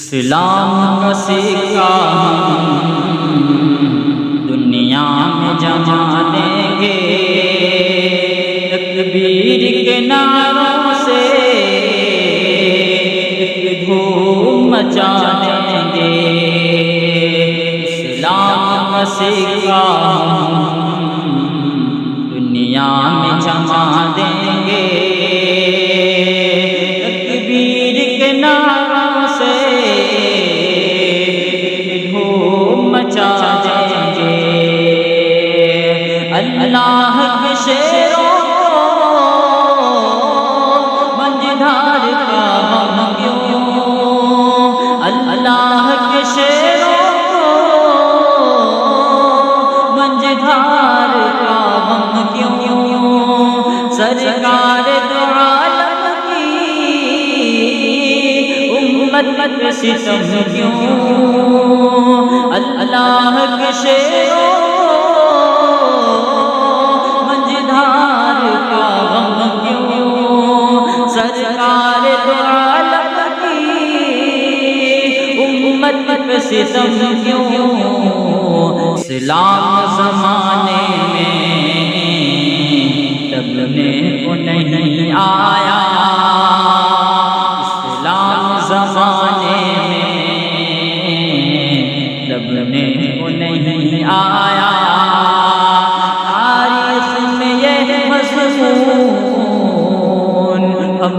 اسلام کا سکہ دنیا میں جما دیں گے، تکبیر کے نعروں سے ایک دھوم مچا دیں گے۔ اسلام کا سکہ دنیا میں جما دیں گے، تکبیر کے نعروں سے دھوم مچا دیں گے۔ اللہ کے شیروں منجدھار کا غم کیوں، اللہ کے شیروں منجدھار کا غم کیوں، سرکار دو عالم کی امت پہ ستم کیوں، اللہ کے شیروں منجدھار کا غم کیوں، سرکار دو عالم کی امت پہ ستم کیوں۔ اسلام زمانے میں دبنے کو نہیں آیا، اسلام زمانے میں دبنے کو نہیں آیا، تاریخ میں یہ مضمون ہم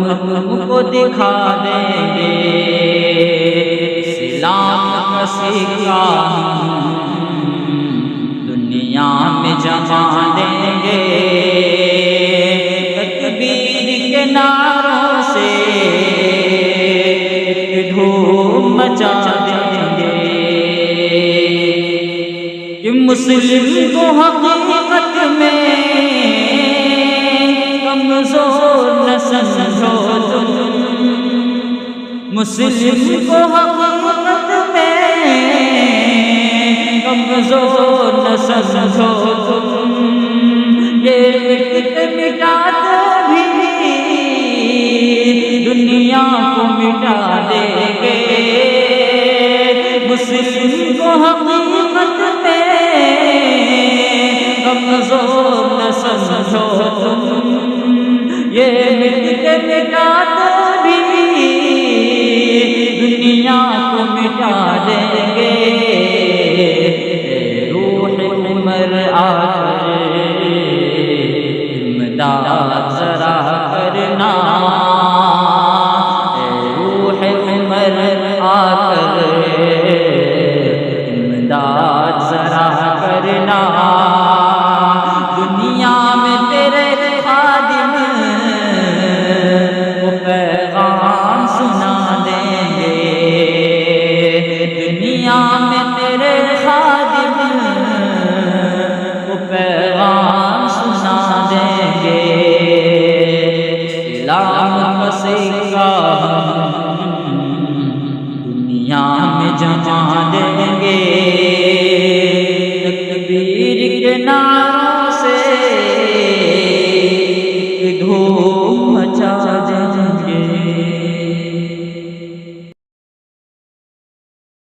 کو دکھا دیں گے۔ اسلام کا سکہ دنیا میں جما دیں گے، تکبیر کے نعروں سے دھوم مچا دیں گے، کہ مسلم کو حقیقت میں کمزور نہ سمجھو تم، مسلم کو حقیقت میں کمزور نہ سمجھو تم، یہ مٹاتے بھی دنیا کو مٹا دیں گے، مسلم کو حقیقت میں کمزور نہ سمجھو تم، یہ مٹاتے بھی دنیا کو مٹا دیں گے۔ آ کر امداد